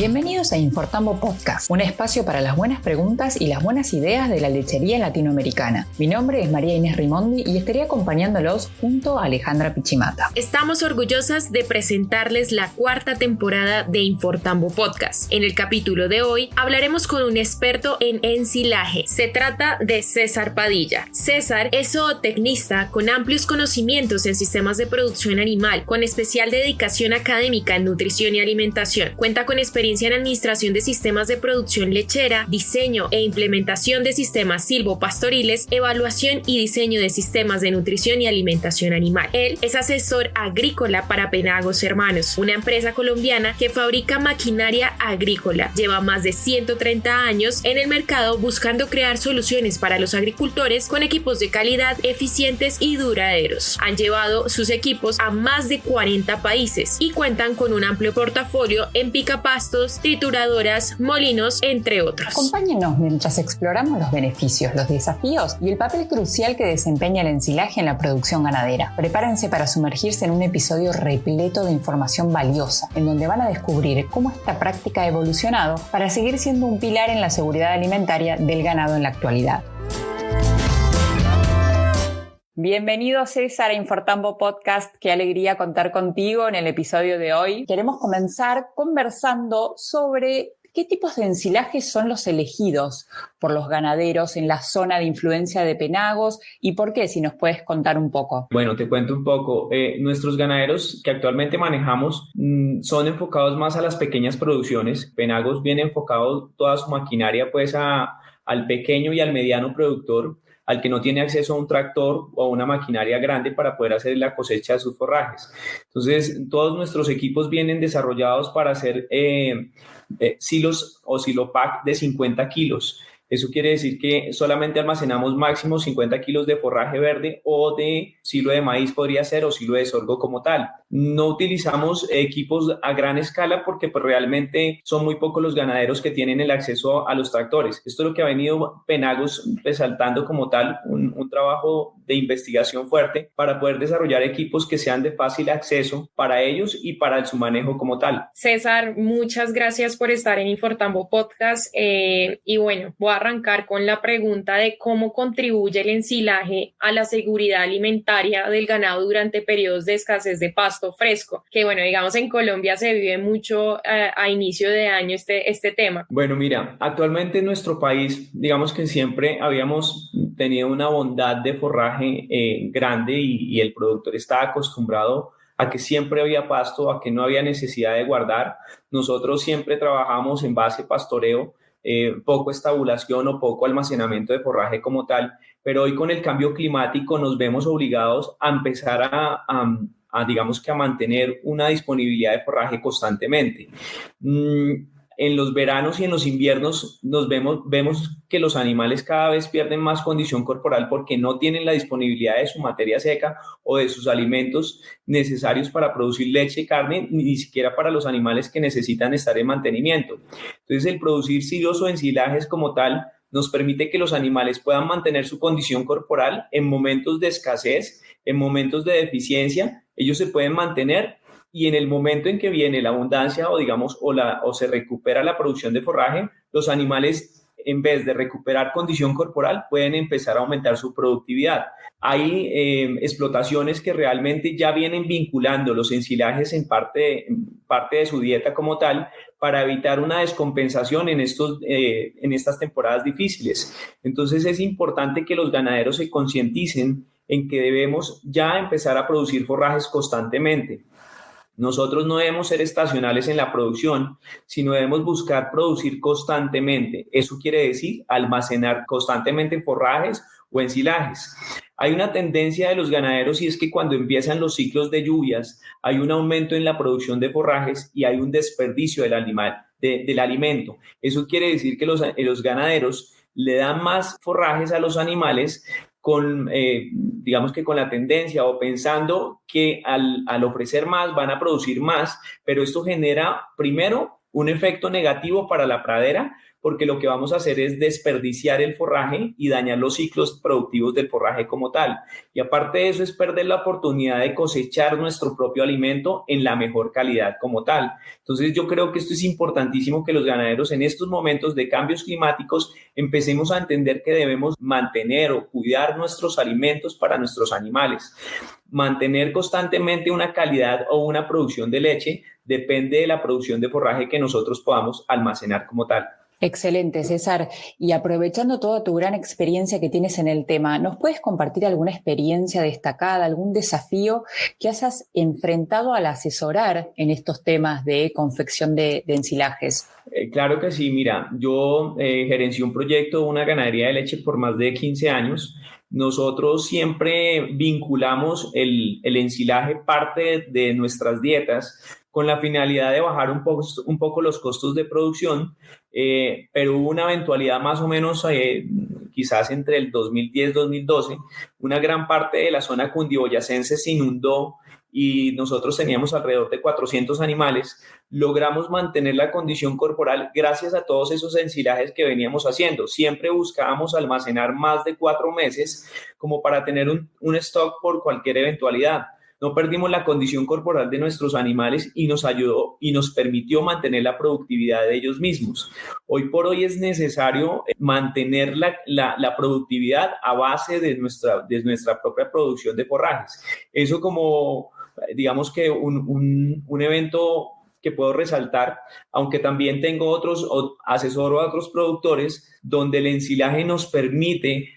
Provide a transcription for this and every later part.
Bienvenidos a Infortambo Podcast, un espacio para las buenas preguntas y las buenas ideas de la lechería latinoamericana. Mi nombre es María Inés Rimondi y estaré acompañándolos junto a Alejandra Pichimata. Estamos orgullosas de presentarles la cuarta temporada de Infortambo Podcast. En el capítulo de hoy hablaremos con un experto en ensilaje. Se trata de César Padilla. César es zootecnista con amplios conocimientos en sistemas de producción animal, con especial dedicación académica en nutrición y alimentación. Cuenta con experiencia en administración de sistemas de producción lechera, diseño e implementación de sistemas silvopastoriles, evaluación y diseño de sistemas de nutrición y alimentación animal. Él es asesor agrícola para Penagos Hermanos, una empresa colombiana que fabrica maquinaria agrícola. Lleva más de 130 años en el mercado buscando crear soluciones para los agricultores con equipos de calidad, eficientes y duraderos. Han llevado sus equipos a más de 40 países y cuentan con un amplio portafolio en picapastos, trituradoras, molinos, entre otros. Acompáñenos mientras exploramos los beneficios, los desafíos y el papel crucial que desempeña el ensilaje en la producción ganadera. Prepárense para sumergirse en un episodio repleto de información valiosa, en donde van a descubrir cómo esta práctica ha evolucionado para seguir siendo un pilar en la seguridad alimentaria del ganado en la actualidad. Bienvenido César a Infortambo Podcast, qué alegría contar contigo en el episodio de hoy. Queremos comenzar conversando sobre qué tipos de ensilajes son los elegidos por los ganaderos en la zona de influencia de Penagos y por qué, si nos puedes contar un poco. Bueno, te cuento un poco. Nuestros ganaderos que actualmente manejamos son enfocados más a las pequeñas producciones. Penagos viene enfocado toda su maquinaria pues al pequeño y al mediano productor, al que no tiene acceso a un tractor o a una maquinaria grande para poder hacer la cosecha de sus forrajes. Entonces, todos nuestros equipos vienen desarrollados para hacer silos o silopack de 50 kilos. Eso quiere decir que solamente almacenamos máximo 50 kilos de forraje verde o de silo de maíz podría ser o silo de sorgo como tal. No utilizamos equipos a gran escala porque pues, realmente son muy pocos los ganaderos que tienen el acceso a los tractores. Esto es lo que ha venido Penagos resaltando como tal, un trabajo de investigación fuerte para poder desarrollar equipos que sean de fácil acceso para ellos y para su manejo como tal. César, muchas gracias por estar en Infortambo Podcast y bueno, voy a arrancar con la pregunta de cómo contribuye el ensilaje a la seguridad alimentaria del ganado durante periodos de escasez de pasto fresco, que bueno, digamos en Colombia se vive mucho a inicio de año este tema. Bueno, mira, actualmente en nuestro país, digamos que siempre habíamos tenido una bondad de forraje grande y el productor estaba acostumbrado a que siempre había pasto, a que no había necesidad de guardar. Nosotros siempre trabajamos en base pastoreo, poco estabulación o poco almacenamiento de forraje como tal, pero hoy con el cambio climático nos vemos obligados a empezar digamos que a mantener una disponibilidad de forraje constantemente. En los veranos y en los inviernos vemos que los animales cada vez pierden más condición corporal porque no tienen la disponibilidad de su materia seca o de sus alimentos necesarios para producir leche y carne, ni siquiera para los animales que necesitan estar en mantenimiento. Entonces, el producir silos o ensilajes como tal nos permite que los animales puedan mantener su condición corporal en momentos de escasez, en momentos de deficiencia, ellos se pueden mantener. Y en el momento en que viene la abundancia o se recupera la producción de forraje, los animales, en vez de recuperar condición corporal, pueden empezar a aumentar su productividad. Hay explotaciones que realmente ya vienen vinculando los ensilajes en parte de su dieta como tal para evitar una descompensación en estas temporadas difíciles. Entonces es importante que los ganaderos se concienticen en que debemos ya empezar a producir forrajes constantemente. Nosotros no debemos ser estacionales en la producción, sino debemos buscar producir constantemente. Eso quiere decir almacenar constantemente forrajes o ensilajes. Hay una tendencia de los ganaderos y es que cuando empiezan los ciclos de lluvias hay un aumento en la producción de forrajes y hay un desperdicio del alimento. Eso quiere decir que los ganaderos le dan más forrajes a los animales digamos que con la tendencia o pensando que al ofrecer más van a producir más, pero esto genera primero un efecto negativo para la pradera porque lo que vamos a hacer es desperdiciar el forraje y dañar los ciclos productivos del forraje como tal. Y aparte de eso es perder la oportunidad de cosechar nuestro propio alimento en la mejor calidad como tal. Entonces yo creo que esto es importantísimo, que los ganaderos en estos momentos de cambios climáticos empecemos a entender que debemos mantener o cuidar nuestros alimentos para nuestros animales. Mantener constantemente una calidad o una producción de leche depende de la producción de forraje que nosotros podamos almacenar como tal. Excelente, César. Y aprovechando toda tu gran experiencia que tienes en el tema, ¿nos puedes compartir alguna experiencia destacada, algún desafío que hayas enfrentado al asesorar en estos temas de confección de ensilajes? Claro que sí. Mira, yo gerencié un proyecto, una ganadería de leche por más de 15 años. Nosotros siempre vinculamos el ensilaje parte de nuestras dietas con la finalidad de bajar un poco los costos de producción, pero hubo una eventualidad más o menos quizás entre el 2010 y 2012, una gran parte de la zona cundiboyacense se inundó y nosotros teníamos alrededor de 400 animales. Logramos mantener la condición corporal gracias a todos esos ensilajes que veníamos haciendo. Siempre buscábamos almacenar más de 4 meses como para tener un stock por cualquier eventualidad. No perdimos la condición corporal de nuestros animales y nos ayudó y nos permitió mantener la productividad de ellos mismos. Hoy por hoy es necesario mantener la productividad a base de nuestra propia producción de forrajes. Eso como, digamos que un evento que puedo resaltar, aunque también tengo asesoro a otros productores donde el ensilaje nos permite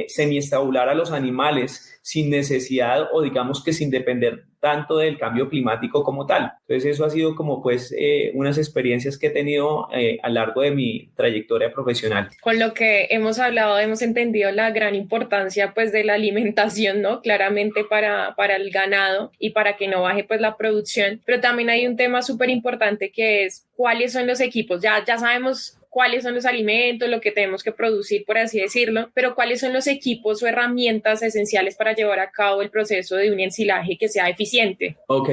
semiestabular a los animales sin necesidad o digamos que sin depender tanto del cambio climático como tal. Entonces eso ha sido como pues unas experiencias que he tenido a lo largo de mi trayectoria profesional. Con lo que hemos hablado, hemos entendido la gran importancia pues de la alimentación, ¿no? Claramente para el ganado y para que no baje pues la producción, pero también hay un tema súper importante que es cuáles son los equipos. Ya sabemos cuáles son los alimentos, lo que tenemos que producir, por así decirlo, pero cuáles son los equipos o herramientas esenciales para llevar a cabo el proceso de un ensilaje que sea eficiente. Ok,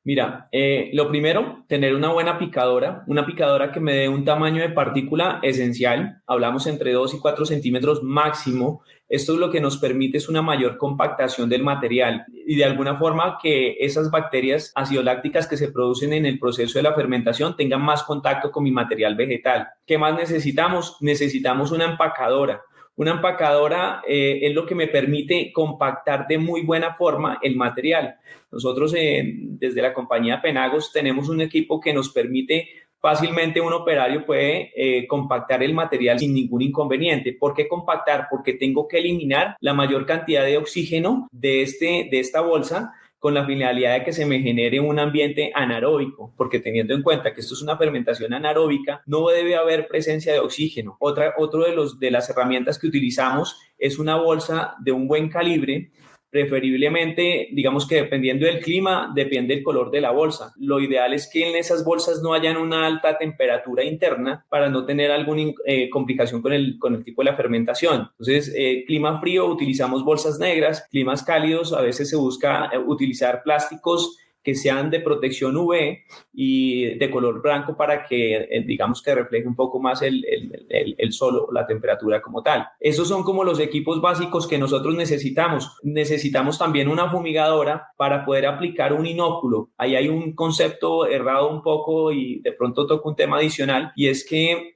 mira, lo primero, tener una buena picadora, una picadora que me dé un tamaño de partícula esencial, hablamos entre 2 y 4 centímetros máximo. Esto es lo que nos permite es una mayor compactación del material y de alguna forma que esas bacterias acidolácticas que se producen en el proceso de la fermentación tengan más contacto con mi material vegetal. ¿Qué más necesitamos? Necesitamos una empacadora. Una empacadora es lo que me permite compactar de muy buena forma el material. Nosotros desde la compañía Penagos tenemos un equipo que nos permite fácilmente un operario puede compactar el material sin ningún inconveniente. ¿Por qué compactar? Porque tengo que eliminar la mayor cantidad de oxígeno de esta bolsa con la finalidad de que se me genere un ambiente anaeróbico, porque teniendo en cuenta que esto es una fermentación anaeróbica, no debe haber presencia de oxígeno. Otro de las herramientas que utilizamos es una bolsa de un buen calibre, preferiblemente, digamos que dependiendo del clima, depende del color de la bolsa. Lo ideal es que en esas bolsas no hayan una alta temperatura interna para no tener alguna complicación con el tipo de la fermentación. Entonces, clima frío, utilizamos bolsas negras. Climas cálidos, a veces se busca utilizar plásticos que sean de protección UV y de color blanco para que, digamos que refleje un poco más el sol o la temperatura como tal. Esos son como los equipos básicos que nosotros necesitamos. Necesitamos también una fumigadora para poder aplicar un inóculo. Ahí hay un concepto errado un poco y de pronto toco un tema adicional y es que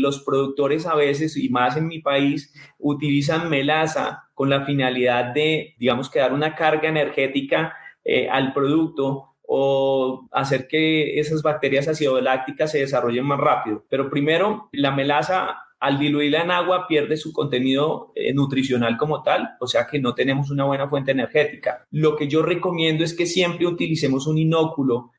los productores a veces, y más en mi país, utilizan melaza con la finalidad de, digamos, que dar una carga energética al producto o hacer que esas bacterias acidolácticas se desarrollen más rápido. Pero primero, la melaza al diluirla en agua pierde su contenido nutricional como tal, o sea que no tenemos una buena fuente energética. Lo que yo recomiendo es que siempre utilicemos un inóculo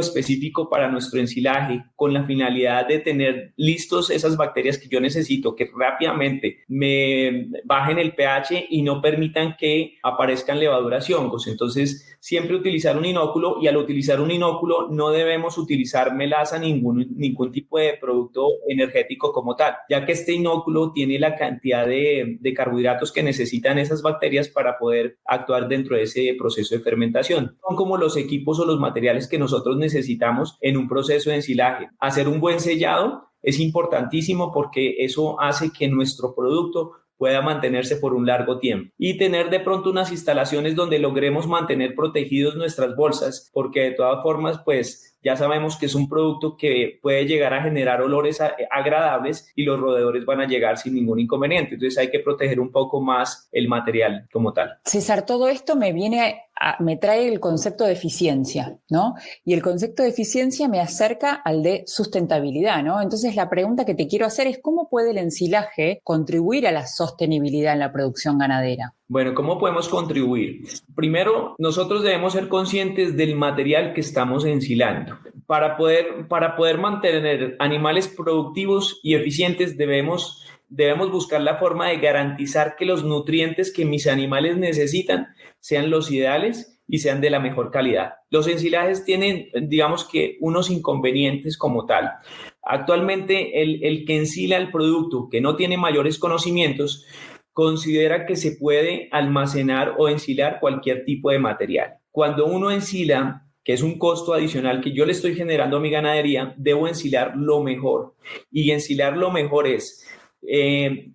específico para nuestro ensilaje con la finalidad de tener listos esas bacterias que yo necesito, que rápidamente me bajen el pH y no permitan que aparezcan levaduras y hongos. Entonces, siempre utilizar un inóculo, y al utilizar un inóculo no debemos utilizar melaza, ningún tipo de producto energético como tal, ya que este inóculo tiene la cantidad de carbohidratos que necesitan esas bacterias para poder actuar dentro de ese proceso de fermentación. Son como los equipos o los materiales que nosotros necesitamos en un proceso de ensilaje. Hacer un buen sellado es importantísimo porque eso hace que nuestro producto pueda mantenerse por un largo tiempo y tener de pronto unas instalaciones donde logremos mantener protegidos nuestras bolsas, porque de todas formas, pues ya sabemos que es un producto que puede llegar a generar olores agradables y los roedores van a llegar sin ningún inconveniente. Entonces hay que proteger un poco más el material como tal. César, todo esto me trae el concepto de eficiencia, ¿no? Y el concepto de eficiencia me acerca al de sustentabilidad, ¿no? Entonces la pregunta que te quiero hacer es ¿cómo puede el ensilaje contribuir a la sostenibilidad en la producción ganadera? Bueno, ¿cómo podemos contribuir? Primero, nosotros debemos ser conscientes del material que estamos ensilando. Para poder mantener animales productivos y eficientes debemos buscar la forma de garantizar que los nutrientes que mis animales necesitan sean los ideales y sean de la mejor calidad. Los ensilajes tienen, digamos que, unos inconvenientes como tal. Actualmente, el que ensila el producto, que no tiene mayores conocimientos, considera que se puede almacenar o ensilar cualquier tipo de material. Cuando uno ensila, que es un costo adicional que yo le estoy generando a mi ganadería, debo ensilar lo mejor. Y ensilar lo mejor es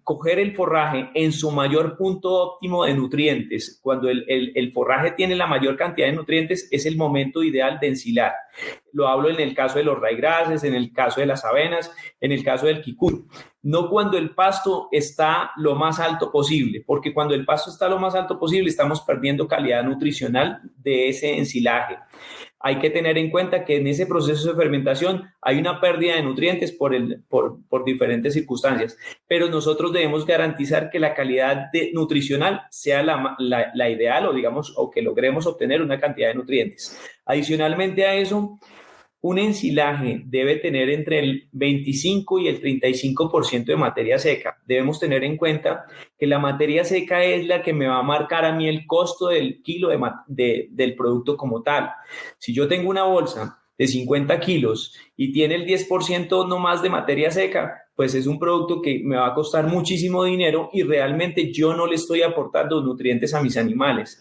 coger el forraje en su mayor punto óptimo de nutrientes. Cuando el forraje tiene la mayor cantidad de nutrientes, es el momento ideal de ensilar. Lo hablo en el caso de los raigrases, en el caso de las avenas, en el caso del kikuru. No cuando el pasto está lo más alto posible, porque cuando el pasto está lo más alto posible estamos perdiendo calidad nutricional de ese ensilaje. Hay que tener en cuenta que en ese proceso de fermentación hay una pérdida de nutrientes por diferentes circunstancias, pero nosotros debemos garantizar que la calidad nutricional sea la ideal o que logremos obtener una cantidad de nutrientes. Adicionalmente a eso, un ensilaje debe tener entre el 25 y el 35% de materia seca. Debemos tener en cuenta que la materia seca es la que me va a marcar a mí el costo del kilo del producto como tal. Si yo tengo una bolsa de 50 kilos y tiene el 10% no más de materia seca, pues es un producto que me va a costar muchísimo dinero y realmente yo no le estoy aportando nutrientes a mis animales.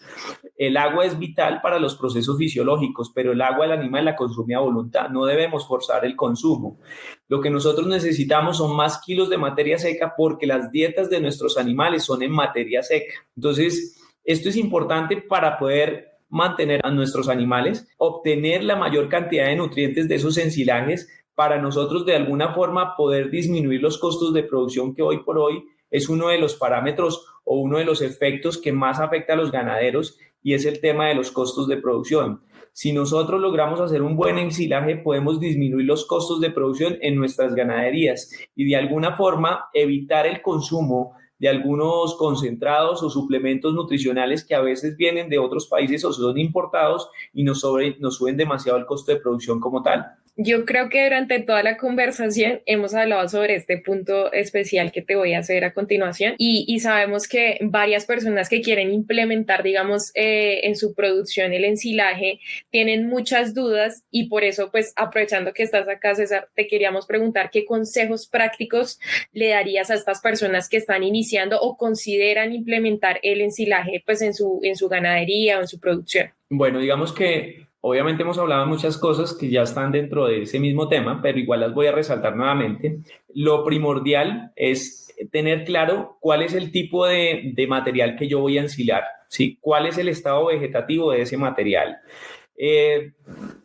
El agua es vital para los procesos fisiológicos, pero el agua el animal la consume a voluntad, no debemos forzar el consumo. Lo que nosotros necesitamos son más kilos de materia seca porque las dietas de nuestros animales son en materia seca. Entonces, esto es importante para poder mantener a nuestros animales, obtener la mayor cantidad de nutrientes de esos ensilajes para nosotros de alguna forma poder disminuir los costos de producción que hoy por hoy es uno de los parámetros o uno de los efectos que más afecta a los ganaderos y es el tema de los costos de producción. Si nosotros logramos hacer un buen ensilaje, podemos disminuir los costos de producción en nuestras ganaderías y de alguna forma evitar el consumo de algunos concentrados o suplementos nutricionales que a veces vienen de otros países o son importados y nos suben demasiado el costo de producción como tal. Yo creo que durante toda la conversación hemos hablado sobre este punto especial que te voy a hacer a continuación y sabemos que varias personas que quieren implementar, digamos, en su producción el ensilaje tienen muchas dudas y por eso, pues, aprovechando que estás acá, César, te queríamos preguntar qué consejos prácticos le darías a estas personas que están iniciando o consideran implementar el ensilaje, pues, en su ganadería o en su producción. Bueno, digamos que obviamente hemos hablado de muchas cosas que ya están dentro de ese mismo tema, pero igual las voy a resaltar nuevamente. Lo primordial es tener claro cuál es el tipo de material que yo voy a ensilar, ¿sí? ¿Cuál es el estado vegetativo de ese material?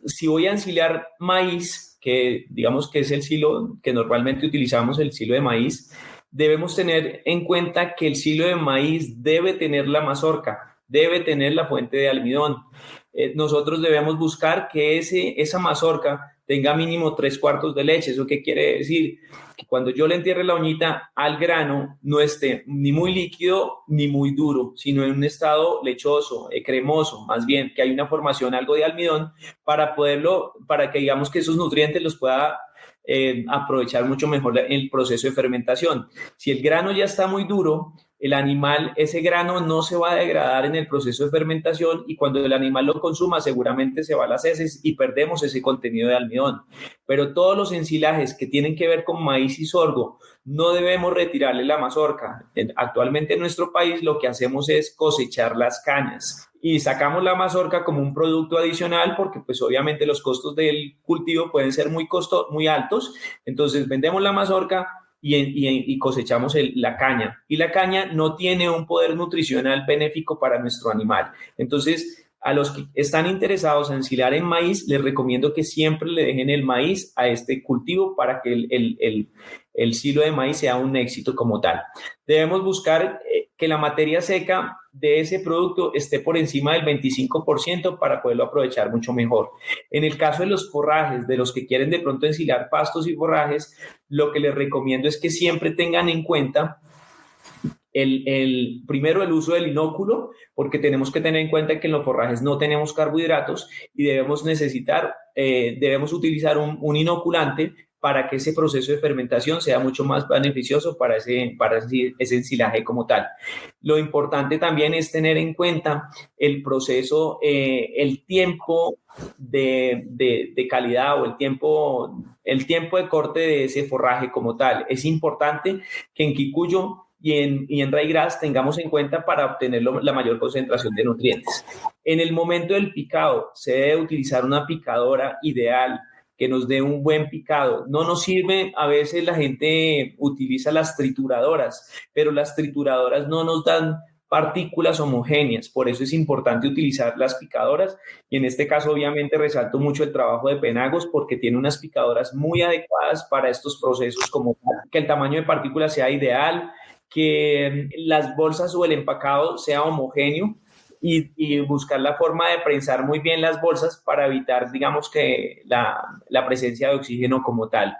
Si voy a ensilar maíz, que digamos que es el silo que normalmente utilizamos, el silo de maíz, debemos tener en cuenta que el silo de maíz debe tener la mazorca, debe tener la fuente de almidón. Nosotros debemos buscar que esa mazorca tenga mínimo 3/4 de leche. ¿Eso qué quiere decir? Que cuando yo le entierre la uñita al grano no esté ni muy líquido ni muy duro, sino en un estado lechoso, cremoso, más bien, que hay una formación algo de almidón para que digamos que esos nutrientes los pueda aprovechar mucho mejor el proceso de fermentación. Si el grano ya está muy duro, el animal, ese grano no se va a degradar en el proceso de fermentación y cuando el animal lo consuma seguramente se va a las heces y perdemos ese contenido de almidón. pero todos los ensilajes que tienen que ver con maíz y sorgo no debemos retirarle la mazorca. Actualmente en nuestro país lo que hacemos es cosechar las cañas y sacamos la mazorca como un producto adicional porque pues obviamente los costos del cultivo pueden ser muy altos, entonces vendemos la mazorca y cosechamos la caña, y la caña no tiene un poder nutricional benéfico para nuestro animal. Entonces, a los que están interesados en ensilar en maíz, les recomiendo que siempre le dejen el maíz a este cultivo para que el silo de maíz sea un éxito como tal. Debemos buscar que la materia seca de ese producto esté por encima del 25% para poderlo aprovechar mucho mejor. En el caso de los forrajes, de los que quieren de pronto ensilar pastos y forrajes, lo que les recomiendo es que siempre tengan en cuenta primero el uso del inóculo, porque tenemos que tener en cuenta que en los forrajes no tenemos carbohidratos y debemos utilizar un inoculante para que ese proceso de fermentación sea mucho más beneficioso para ese ensilaje como tal. Lo importante también es tener en cuenta el proceso, el tiempo de calidad o el tiempo de corte de ese forraje como tal. Es importante que en quicuyo y en ryegrass tengamos en cuenta para obtener la mayor concentración de nutrientes. En el momento del picado se debe utilizar una picadora ideal que nos dé un buen picado. No nos sirve, a veces la gente utiliza las trituradoras, pero las trituradoras no nos dan partículas homogéneas, por eso es importante utilizar las picadoras, y en este caso obviamente resalto mucho el trabajo de Penagos porque tiene unas picadoras muy adecuadas para estos procesos, como que el tamaño de partículas sea ideal, que las bolsas o el empacado sea homogéneo, y buscar la forma de prensar muy bien las bolsas para evitar, digamos, que la presencia de oxígeno como tal.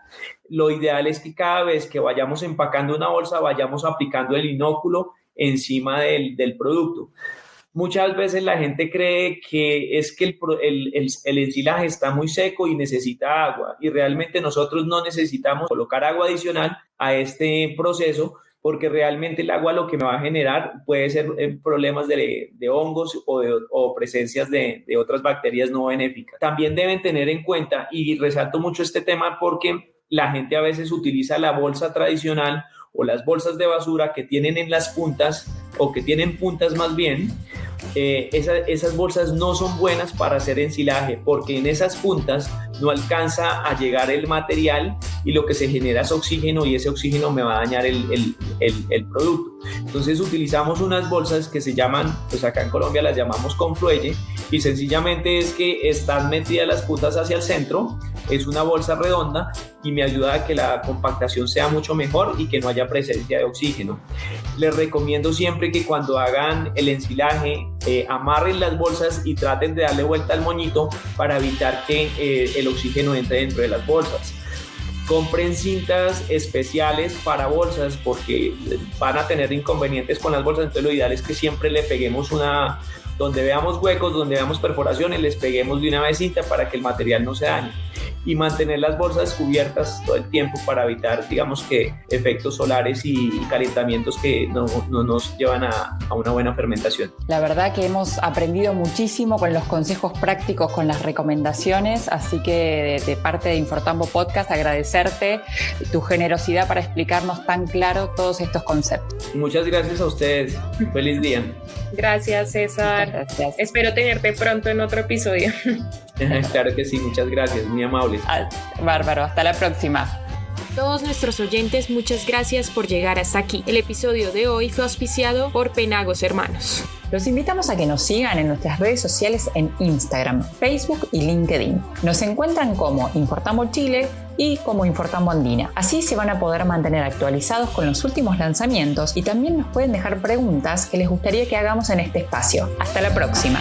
Lo ideal es que cada vez que vayamos empacando una bolsa vayamos aplicando el inóculo encima del producto. Muchas veces la gente cree que es que el ensilaje está muy seco y necesita agua, y realmente nosotros no necesitamos colocar agua adicional a este proceso, porque realmente el agua lo que me va a generar puede ser problemas de hongos o presencias de otras bacterias no benéficas. También deben tener en cuenta, y resalto mucho este tema porque la gente a veces utiliza la bolsa tradicional o las bolsas de basura que tienen en las puntas, o que tienen puntas más bien. Esas bolsas no son buenas para hacer ensilaje, porque en esas puntas no alcanza a llegar el material y lo que se genera es oxígeno, y ese oxígeno me va a dañar el producto. Entonces utilizamos unas bolsas que se llaman, pues acá en Colombia las llamamos confluelle, y sencillamente es que están metidas las puntas hacia el centro, es una bolsa redonda y me ayuda a que la compactación sea mucho mejor y que no haya presencia de oxígeno. Les recomiendo siempre que cuando hagan el ensilaje amarren las bolsas y traten de darle vuelta al moñito para evitar que el oxígeno entre dentro de las bolsas. Compren cintas especiales para bolsas porque van a tener inconvenientes con las bolsas, entonces lo ideal es que siempre le peguemos donde veamos huecos, donde veamos perforaciones, les peguemos de una vez cinta para que el material no se dañe, y mantener las bolsas cubiertas todo el tiempo para evitar, digamos, que efectos solares y calentamientos que no nos llevan a una buena fermentación. La verdad que hemos aprendido muchísimo con los consejos prácticos, con las recomendaciones, así que de parte de Infortambo Podcast agradecerte tu generosidad para explicarnos tan claro todos estos conceptos. Muchas gracias a ustedes. Feliz día. Gracias, César. Gracias. Espero tenerte pronto en otro episodio. Claro que sí, muchas gracias, muy amables. Bárbaro, hasta la próxima. Todos nuestros oyentes, muchas gracias por llegar hasta aquí. El episodio de hoy fue auspiciado por Penagos Hermanos. Los invitamos a que nos sigan en nuestras redes sociales en Instagram, Facebook y LinkedIn. Nos encuentran como Infortambo Chile y como Infortambo Andina. Así se van a poder mantener actualizados con los últimos lanzamientos, y también nos pueden dejar preguntas que les gustaría que hagamos en este espacio. Hasta la próxima.